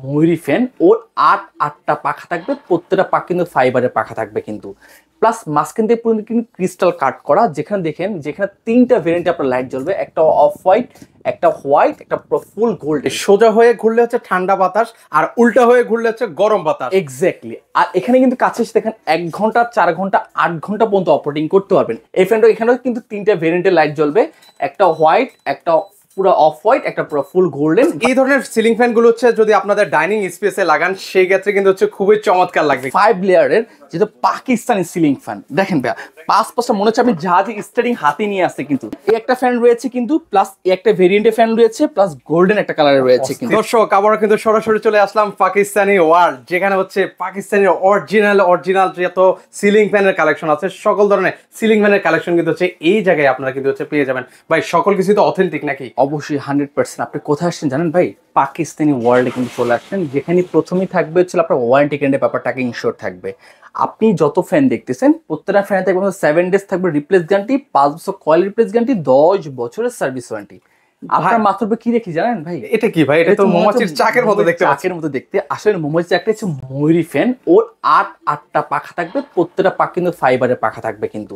ময়ূরী fan ওর আটটা পাখা থাকবে, প্রত্যেকটা পাখা কিন্তু ফাইবারের পাখা থাকবে কিন্তু। প্লাস মাঝখান থেকে পুরো কিন্তু ক্রিস্টাল কাট করা, যেখানে দেখেন যেখানে তিনটা ভেরিয়েন্টে আপনার লাইট জ্বলবে, একটা অফ হোয়াইট, একটা হোয়াইট, একটা ফুল গোল্ড। সোজা হয়ে ঘুরলে হচ্ছে ঠান্ডা বাতাস, আর উল্টা হয়ে ঘুরলে হচ্ছে গরম বাতাস। এক্স্যাক্টলি। আর এখানে কিন্তু কাছে এসে দেখেন 1 ঘন্টা, 4 ঘন্টা, 8 ঘন্টা পর্যন্ত অপারেটিং করতে পারবেন এই ফ্যানটা। এখানেও কিন্তু তিনটা ভেরিয়েন্টের লাইট জ্বলবে, একটা হোয়াইট, একটা পুরো অফ হোয়াইট, একটা পুরো ফুল গোল্ডেন। এই ধরনের সিলিং ফ্যান গুলো হচ্ছে যদি আপনাদের ডাইনিং স্পেসে লাগান সেই ক্ষেত্রে কিন্তু হচ্ছে খুবই চমৎকার লাগবে। 5 লেয়ারের যেটা পাকিস্তানি সিলিং ফ্যান দেখেন ভাইয়া, পাঁচটা মনে হচ্ছে আপনি জাহাজে স্টারিং হাতে নিয়ে আসছে কিন্তু। এই একটা ফ্যান রয়েছে কিন্তু, প্লাস একটা ভেরিয়েন্টের ফ্যান রয়েছে, প্লাস গোল্ডেন একটা কালারের রয়েছে কিন্তু। দর্শক আবার কিন্তু সরাসরি চলে আসলাম পাকিস্তানি ওয়ার্ল্ড, যেখানে হচ্ছে পাকিস্তানি অরিজিনাল যত সিলিং ফ্যানের কালেকশন আছে, সকল ধরনের সিলিং ফ্যানের কালেকশন কিন্তু হচ্ছে এই জায়গায় আপনারা কিন্তু হচ্ছে পেয়ে যাবেন। ভাই সকল কিছু তো অথেন্টিক নাকি? অবশ্যই 100%। আপনি কোথায় আসছেন জানেন ভাই? পাকিস্তানি ওয়ার্ল্ডে কিন্তু চলে আসছেন, যেখানে প্রথমেই থাকবে হচ্ছে আপনার ওয়ারেন্টি গ্যারান্টি ব্যাপারটাকে ইনশিওর থাকবে। আপনি যত ফ্যান দেখতেছেন প্রত্যেকটা ফ্যানে থাকবে 7 ডেজ থাকবে রিপ্লেস গ্যারান্টি, 5 বছর কয়েল রিপ্লেস গ্যারান্টি, 10 বছরের সার্ভিস ওয়ারেন্টি। আপনার মাত্র কি দেখি জানেন ভাই? এটা কি ভাই? এটা তো মৌমাছির চাকের মতো দেখতে। চাকের মতো দেখতে। আসলে মৌমাছির চাকটা হচ্ছে ময়ূরী ফ্যান, ওর আটটা পাখা থাকবে, প্রত্যেকটা পাখা কিন্তু ফাইবারের পাখা থাকবে কিন্তু।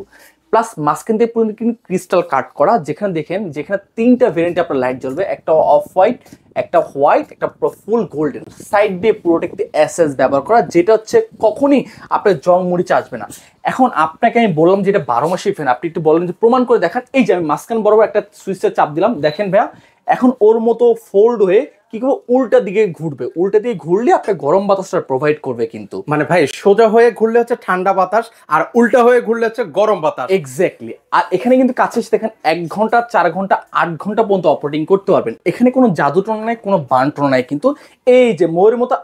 প্লাস মাঝখান থেকে পুরো কিন্তু ক্রিস্টাল কাট করা, যেখানে দেখেন যেখানে তিনটা ভেরিয়েন্টে আপনার লাইট জ্বলবে, একটা অফ হোয়াইট, একটা হোয়াইট, একটা ফুল গোল্ডেন। সাইড দিয়ে পুরোটা কিন্তু এসএস ব্যবহার করা, যেটা হচ্ছে কখনই আপনার জং মরিচে আসবে না। এখন আপনাকে আমি বললাম যে এটা 12 মাসি ফ্যান, আপনি একটু বলেন যে প্রমাণ করে দেখান। এই যে আমি মাঝখান বরাবর একটা সুইচে চাপ দিলাম, দেখেন ভাইয়া এখন ওর মতো ফোল্ড হয়ে কি করবে, উল্টা দিকে ঘুরবে। উল্টা দিকে ঘুরলে আপনার গরম বাতাসটা প্রোভাইড করবে কিন্তু। মানে ভাই সোজা হয়ে ঘুরলে হচ্ছে ঠান্ডা বাতাস, আর উল্টা হয়ে ঘুরলে হচ্ছে গরম বাতাস। এক্স্যাক্টলি। আর এখানে কিন্তু কাছে এসে দেখেন 1 ঘন্টা, 4 ঘন্টা, 8 ঘন্টা পর্যন্ত অপারেটিং করতে পারবেন। এখানে কোনো জাদুটনা নাই, কোনো বানটনা নাই কিন্তু। এই যে ময়ূরের মতো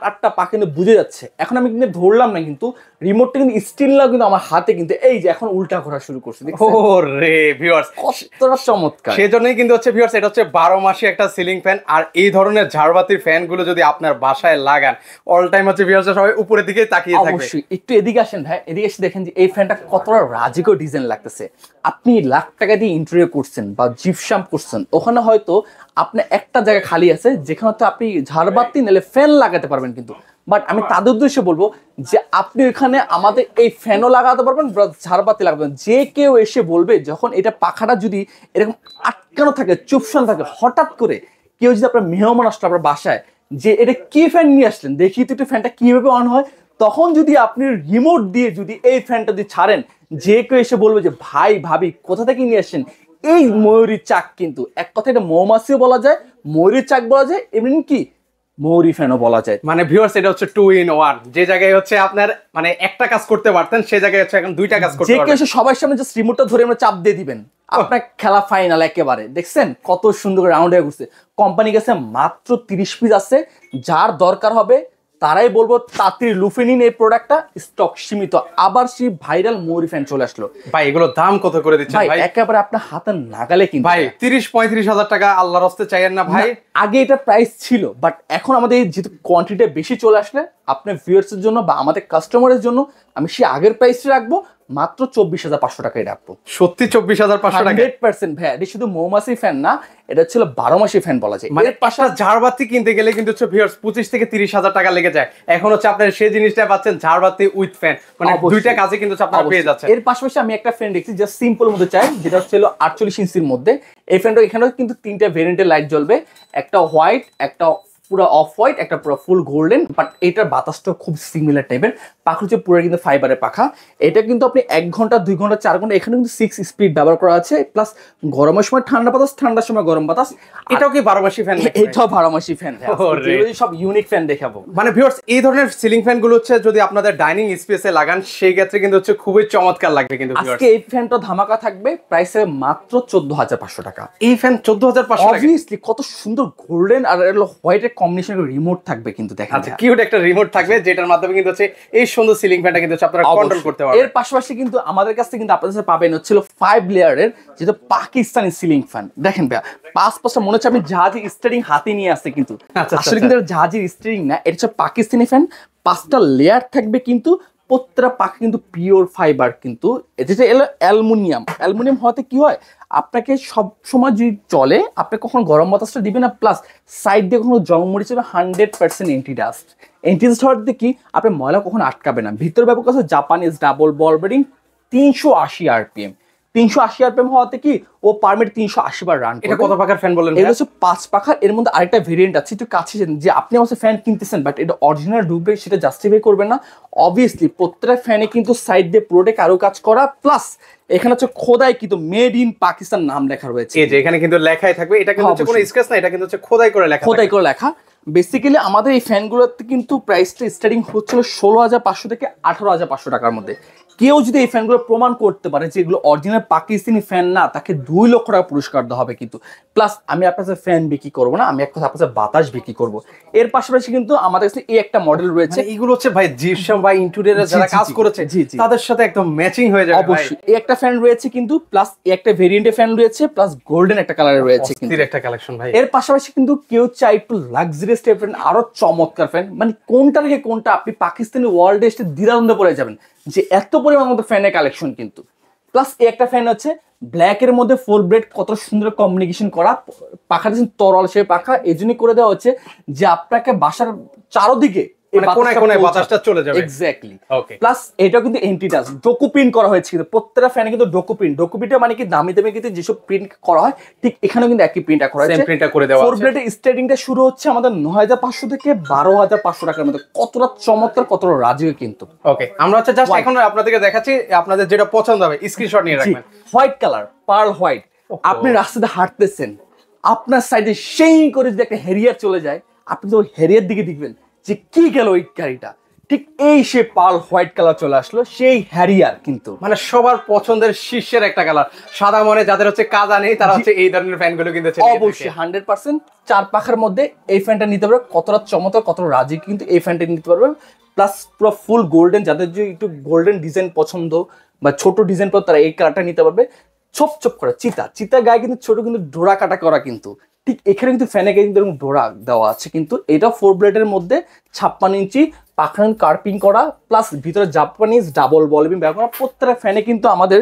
আটটা পা কিন্তু বুঝে যাচ্ছে। এখন আমি কিন্তু ধরলাম না কিন্তু, রিমোটটা কিন্তু স্টিল না কিন্তু আমার হাতে কিন্তু। এই যে এখন উল্টা ঘোরা শুরু করছে, ওরে ভিউয়ার্স কতটা চমৎকার। সেজন্যই কিন্তু হচ্ছে ভিউয়ার্স এটা হচ্ছে 12 মাসি একটা সিলিং ফ্যান। আর এই ধরনের ঝাড়বাতির ফ্যান গুলো যদি আপনার বাসায় লাগান, অল টাইম হচ্ছে ভিউয়ার্স সবাই উপরের দিকে তাকিয়ে থাকবে। অবশ্যই। একটু এদিকে আসেন ভাই, এদিকে এসে দেখেন যে এই ফ্যানটা কতটা রাজকীয় ডিজাইন লাগতেছে। আপনি লাখ টাকা দিয়ে ইন্টেরিয়র করছেন বা জিপসাম করছেন, ওখানে হয়তো আপনার একটা জায়গা খালি আছে যেখানে তো আপনি ঝাড়বাতি নাহলে ফ্যান লাগাতে পারবেন কিন্তু। বাট আমি তাদের উদ্দেশ্যে বলবো যে আপনি এখানে আমাদের এই ফ্যানও লাগাতে পারবেন, ঝাড়বাতি লাগাবেন। যে কেউ এসে বলবে যখন এটা পাখাটা যদি এরকম আটকানো থাকে, চুপসান থাকে, হঠাৎ করে কেউ যদি আপনার মেহমান আসলো আপনার বাসায়, যে এটা কি ফ্যান নিয়ে আসলেন, দেখি তো একটু ফ্যানটা কিভাবে অন হয়, তখন যদি আপনি রিমোট দিয়ে যদি এই ফ্যানটা যদি ছাড়েন, যে কেউ এসে বলবে যে ভাই ভাবি কোথা থেকে নিয়ে আসছেন এই ময়ূরীর চাক। কিন্তু এক কথা এটা মৌমাছিও বলা যায়, ময়ূরীর চাক বলা যায়, এমনকি ময়ূরী ফ্যানও বলা যায়। মানে ভিউয়ার্স এটা হচ্ছে 2 in 1। যে জায়গায় হচ্ছে আপনার মানে একটা কাজ করতে পারতেন সেই জায়গায় হচ্ছে এখন দুইটা কাজ করতে যে পারবেন। কেউ এসে সবার সামনে জাস্ট রিমোটটা ধরে আমরা চাপ দিয়ে দিবেন, আপনার খেলা ফাইনাল একেবারে। দেখছেন কত সুন্দর করে রাউন্ড হয়ে ঘুরছে। কোম্পানি কাছে মাত্র 30 পিস আছে, যার দরকার হবে তারাই বলবো তাড়াতাড়ি লুফে নিন এই প্রোডাক্টটা, স্টক সীমিত। আবার সেই ভাইরাল ময়ূরী ফ্যান চলে আসলো। ভাই এগুলো দাম কত করে দিচ্ছেন ভাই? একেবারে আপনার হাতের নাগালে কিন্তু ভাই 30-35 হাজার টাকা আল্লাহর রাস্তে চাইেন না ভাই। আগে এটা প্রাইস ছিল, বাট এখন আমাদের যেহেতু কোয়ান্টিটি বেশি চলে আসলে আপনার ভিউয়ার্সের জন্য বা আমাদের কাস্টমারের জন্য আমি সেই আগের প্রাইসটা রাখবো, মাত্র 24,500 টাকায় রাখবো। সত্যি 24,500 টাকা? 100% ভাই। এটা শুধু মৌমাছি ফ্যান না, এটা ছিল 12 মাসি ফ্যান বলা যায়। মানে পাশা ঝাড়বাতি কিনতে গেলে কিন্তু হচ্ছে ভিউয়ার্স 25 থেকে 30 হাজার টাকা লেগে যায়। এখন হচ্ছে আপনার সেই জিনিসটা পাচ্ছেন ঝাড়বাতি উইথ ফ্যান, মানে দুইটা কাজে কিন্তু আপনারা পেয়ে যাচ্ছেন। এর পাশাপাশি আমি একটা ফ্যান দেখছি জাস্ট সিম্পল মধ্যে চাই, যেটা হচ্ছে 48 ইঞ্চির মধ্যে। এই ফ্যানটা এখানেও কিন্তু তিনটা ভেরিয়েন্টের লাইট জ্বলবে, একটা হোয়াইট, একটা পুরো অফ হোয়াইট, একটা পুরো ফুল গোল্ডেন। বাট এটার বাতাসটা খুব সিমিলার টাইপের। পাখা হচ্ছে পুরো কিন্তু ফাইবারের পাখা। এটা কিন্তু আপনি 1 ঘন্টা, 2 ঘন্টা, 4 ঘন্টা, এখানে কিন্তু 6 স্পিড ব্যবহার করা আছে। প্লাস গরমের সময় ঠান্ডা বাতাস, ঠান্ডার সময় গরম বাতাস। এটাও কি 12 মাসি ফ্যান? এটাও 12 মাসি ফ্যান। সব ইউনিক ফ্যান দেখাবো। মানে ভিউয়ার্স এই ধরনের সিলিং ফ্যান গুলো হচ্ছে যদি আপনাদের ডাইনিং স্পেসে লাগান সেই ক্ষেত্রে কিন্তু হচ্ছে খুবই চমৎকার লাগবে কিন্তু। আজকে এই ফ্যানটা ধামাকা থাকবে, প্রাইসে মাত্র 14,500 টাকা। এই ফ্যান 14,500 টাকা? অবভিয়াসলি কত সুন্দর গোল্ডেন আর হোয়াইটের কম্বিনেশন রিমোট থাকবে কিন্তু। দেখেন আচ্ছা কিউট একটা রিমোট থাকবে, যেটার মাধ্যমে কিন্তু হচ্ছে এই সুন্দর সিলিং ফ্যানটা কিন্তু আপনারা কন্ট্রোল করতে পারবেন। এর পাশাপাশি কিন্তু আমাদের কাছে কিন্তু আপনাদের কাছে পাবেন হচ্ছিল 5 লেয়ারের যেটা পাকিস্তানি সিলিং ফ্যান। দেখেন ভাইয়া পাঁচটা মনে হচ্ছে আপনি জাহাজের স্টারিং হাতে নিয়ে আসছে কিন্তু। আসলে কিন্তু জাহাজের স্টারিং না, এটা হচ্ছে পাকিস্তানি ফ্যান। 5টা লেয়ার থাকবে কিন্তু, প্রত্যেকটা পাখা কিন্তু পিওর ফাইবার, কিন্তু যেটা এলো অ্যালুমিনিয়াম হওয়াতে কি হয়, আপনাকে সব সময় যদি চলে আপনি কখনো গরম বাতাসটা দিবে না, প্লাস সাইড দিয়ে কখনো জং মরিচ 100% এন্টি ডাস্ট হওয়াতে কি আপনার ময়লা কখনো আটকাবে না। ভিতরে ব্যবহার করছে জাপানিজ ডাবল বল বেডিং 380 RPM। 380 RPM হওয়াতে কি ও পারমিট 380 বার রান। এটা কত পাখার ফ্যান বলেন? এটা হচ্ছে 5 পাখার। এর মধ্যে আরেকটা ভেরিয়েন্ট আছে, একটু কাছে যে আপনি আমার ফ্যান কিনতেছেন বাট এটা অরিজিনাল ঢুকবে সেটা জাস্টিফাই করবেন না। অবভিয়াসলি প্রত্যেকটা ফ্যানে কিন্তু সাইড দিয়ে পুরোটা কারো কাজ করা, প্লাস এখানে হচ্ছে খোদাই কিন্তু মেড ইন পাকিস্তান নাম লেখা রয়েছে। এই যে এখানে কিন্তু লেখাই থাকবে, এটা কিন্তু হচ্ছে কোনো স্ক্র্যাচ না, এটা কিন্তু হচ্ছে খোদাই করে লেখা। বেসিক্যালি আমাদের এই ফ্যানগুলোতে কিন্তু প্রাইসটা স্টার্টিং হচ্ছিল 16,500 থেকে 18,500 টাকার মধ্যে। কেউ যদি এই ফ্যানগুলো প্রমাণ করতে পারে যে এগুলো অরিজিনাল পাকিস্তানি ফ্যান না, তাকে 2 লক্ষ টাকা পুরস্কার দেওয়া হবে কিন্তু। প্লাস আমি আপনার কাছে ফ্যান বিক্রি করবো না, আমি আপনার কাছে বাতাস বিক্রি করবো। এর পাশাপাশি কিন্তু আমাদের কাছে এই একটা মডেল রয়েছে, এগুলো হচ্ছে ভাই জিপসাম বা ইন্টেরিয়রে যারা কাজ করেছে তাদের সাথে একদম ম্যাচিং হয়ে যাবে। অবশ্যই এই একটা ফ্যান রয়েছে কিন্তু, প্লাস এই একটা ভেরিয়েন্টের ফ্যান রয়েছে, প্লাস গোল্ডেন একটা কালারের রয়েছে কিন্তু একটা কালেকশন ভাই। এর পাশাপাশি কিন্তু কেউ চাই একটু লাক্সারিয়াস টাইপের আরো চমৎকার ফ্যান, মানে কোনটা থেকে কোনটা আপনি পাকিস্তানি ওয়ার্ল্ডে এসে দ্বিধাদ্বন্দ্বে পড়ে যাবেন যে এত পরিমাণ মতো ফ্যানের কালেকশন কিন্তু। প্লাস এই একটা ফ্যান হচ্ছে ব্ল্যাক এর মধ্যে 4 ব্লেড, কত সুন্দর কমিউনিকেশন করা পাখা, তরল সে পাখা এই জন্য করে দেওয়া হচ্ছে যে আপনাকে বাসার চারদিকে বাতাসটা চলে যাবে। এক্স্যাক্টলি। প্লাস এটা কিন্তু এন্টি-ডাস্ট ডোকু প্রিন্ট করা হয়েছে কিন্তু প্রত্যেকটা ফ্যানে কিন্তু ডোকু প্রিন্টটা মানে কি দামি দামি কিন্তু যেসব প্রিন্ট করা হয় ঠিক এখানেও কিন্তু একই প্রিন্টটা করা হয়েছে। সেম প্রিন্টটা করে দেওয়া আছে। 4 ব্লেডের স্টার্টিংটা শুরু হচ্ছে আমাদের 9,500 থেকে 12,500 টাকার মধ্যে। কতটা চমৎকার, কতটা রাজীব কিন্তু। ওকে, আমরা হচ্ছে জাস্ট এখন আপনাদেরকে দেখাচ্ছি, আপনাদের যেটা পছন্দ হবে স্ক্রিনশট নিয়ে রাখবেন। White colour, pearl white. আপনি রাস্তাতে হাঁটতেছেন, আপনার সাইডে সেই করে যদি একটা হ্যারিয়ার চলে যায়, আপনি তো হ্যারিয়ার দিকে দেখবেন যে কি গেল ওই গাড়িটা, ঠিক এই সে পার্ল হোয়াইট কালার চলে আসলো, সেই হ্যারিয়ার কিন্তু মানে সবার পছন্দের শীর্ষের একটা কালার। সাদা মনে যাদের হচ্ছে কাদা নেই তারা হচ্ছে এই ধরনের ফ্যানগুলো কিন্তু অবশ্যই 100% 4 পাখার মধ্যে এই ফ্যানটা নিতে পারবে। কতটা চমৎকার, কতটা রাজি কিন্তু এই ফ্যানটা নিতে পারবে। প্লাস পুরো ফুল গোল্ডেন, যাদের যে একটু গোল্ডেন ডিজাইন পছন্দ বা ছোট ডিজাইন পছন্দ তারা এই কালারটা নিতে পারবে। চপ করা চিতা গায়ে কিন্তু ছোট কিন্তু ডোরা কাটা করা কিন্তু ঠিক এখানে কিন্তু ফ্যানে গায়ে কিন্তু ডোরা দেওয়া আছে কিন্তু। এটা 4 ব্লেডের মধ্যে 56 ইঞ্চি পাখা কার্পিং করা, প্লাস ভিতরে জাপানিজ ডাবল বল বিম ব্যবহার করা। প্রত্যেকটা ফ্যানে কিন্তু আমাদের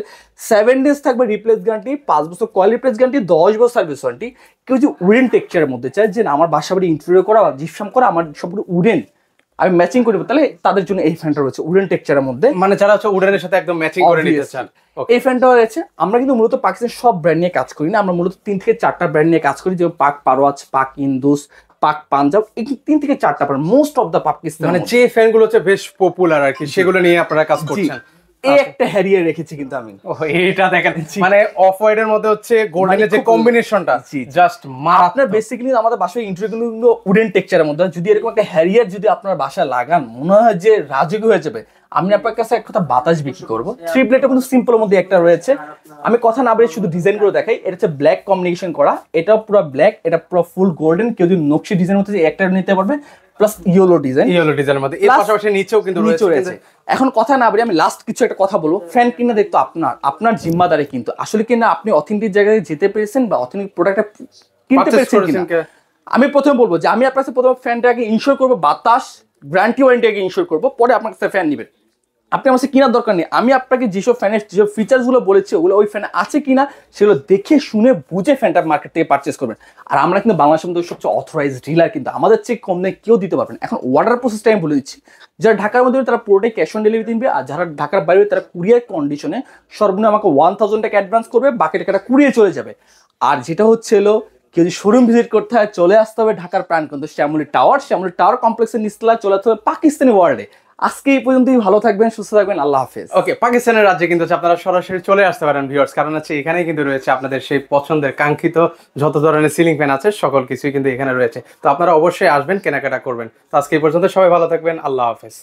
7 days থাকবে রিপ্লেস গ্যারান্টি, 5 বছর কয়েল রিপ্লেস গ্যারান্টি, 10 বছর সার্ভিস ওয়ারেন্টি। কেউ যে উডেন টেক্সচারের মধ্যে চায় যে আমার বাসা বাড়ি ইন্টেরিয়র করা, জিপসাম করা, আমার সবগুলো উডেন আমি ম্যাচিং করব, তাহলে তাদের জন্য এই ফ্যানটা রয়েছে উডেন টেক্সচারের মধ্যে, মানে যারা হচ্ছে উডেনের সাথে একদম ম্যাচিং করে নিতে চান এই ফ্যানটা রয়েছে। আমরা কিন্তু মূলত পাকিস্তানের সব ব্র্যান্ড নিয়ে কাজ করি না, আমরা মূলত 3 থেকে 4টা ব্র্যান্ড নিয়ে কাজ করি, যেমন পাক পারওয়াজ, পাক ইন্দুস, পাক পাঞ্জাব, এই 3 থেকে 4টা brand most of the Pakistan, মানে যে ফ্যানগুলো হচ্ছে বেশ পপুলার আর কি সেগুলো নিয়ে আপনারা কাজ করছেন। এই একটা হ্যারিয়ার রেখেছি কিন্তু আমি। এইটা দেখেন, মানে অফ হোয়াইট এর মধ্যে হচ্ছে গোল্ডেনের যে কম্বিনেশনটা জাস্ট আপনার বেসিক্যালি আমাদের বাসায় ইন্টেরিয়র কিন্তু উডেন টেক্সচারের মধ্যে, যদি এরকম একটা হ্যারিয়ার যদি আপনার বাসায় লাগান মনে হয় যে রাজকীয় হয়ে যাবে। আমি আপনার কাছে এক কথা বাতাস বিক্রি করবো। 3 ব্লেডটা কিন্তু সিম্পলের মধ্যে একটা রয়েছে, আমি কথা না বলে শুধু ডিজাইন করে দেখাই। এটা হচ্ছে ব্ল্যাক কম্বিনেশন করা, এটা পুরো ব্ল্যাক, এটা পুরো ফুল গোল্ডেন। কেউ যদি নকশি ডিজাইন হতে একটা নিতে পারবে, প্লাস ইয়েলো ডিজাইনের মধ্যে এর পাশাপাশি নিচেও কিন্তু রয়েছে। এখন কথা না বলে আমি লাস্ট কিছু একটা কথা বলবো, ফ্যান কিনা দেখতো আপনার জিম্মাদারি কিন্তু, আসলে কিনা আপনি অথেন্টিক জায়গায় যেতে পেরেছেন বা অথেন্টিক প্রোডাক্টটা কিনতে পেরেছেন কিনা। আমি প্রথমে বলবো যে আমি আপনার কাছে প্রথমে ফ্যানটাকে ইনশিওর করবো, বাতাস গ্যারান্টি ওয়ারেন্টি আগে ইনশিওর করবো, পরে আপনার কাছে ফ্যান নেবেন। আপনি আমার কেনার দরকার নেই, আমি আপনাকে যেসব ফ্যানের যেসব ফিচার্সগুলো বলেছি ওগুলো ওই ফ্যানে আছে কিনা সেগুলো দেখে শুনে বুঝে ফ্যানটা মার্কেট থেকে পারচেস করবেন। আর আমরা কিন্তু বাংলাদেশের মধ্যে সবচেয়ে অথরাইজ ডিলার, কিন্তু আমাদের চেয়ে কম দামে কেউ দিতে পারবেন। এখন অর্ডার প্রসেসটা আমি বলে দিচ্ছি, যারা ঢাকার মধ্যে তারা পুরোটাই ক্যাশ অন ডেলিভারি দিবে, আর যারা ঢাকার বাইরে তারা কুরিয়ার কন্ডিশনে সর্বনিম্ন আমাকে 1000 টাকা অ্যাডভান্স করবে, বাকি টাকাটা কুরিয়ে চলে যাবে। আর যেটা হচ্ছে কেউ যদি শোরুম ভিজিট করতে হয় চলে আসতে হবে ঢাকার প্রাণকেন্দ্র শ্যামলী টাওয়ার কমপ্লেক্সের নিচতলায় চলে আসতে হবে পাকিস্তানি ওয়ার্ল্ডে। আজকে এই পর্যন্তই, ভালো থাকবেন, সুস্থ থাকবেন, আল্লাহ হাফেজ। ওকে, পাকিস্তানের রাজ্যে কিন্তু আপনারা সরাসরি চলে আসতে পারেন ভিউয়ার্স, কারণ হচ্ছে এখানেই কিন্তু রয়েছে আপনাদের সেই পছন্দের কাঙ্ক্ষিত যত ধরনের সিলিং ফ্যান আছে সকল কিছুই কিন্তু এখানে রয়েছে। তো আপনারা অবশ্যই আসবেন, কেনাকাটা করবেন। তো আজকে এই পর্যন্ত, সবাই ভালো থাকবেন, আল্লাহ হাফেজ।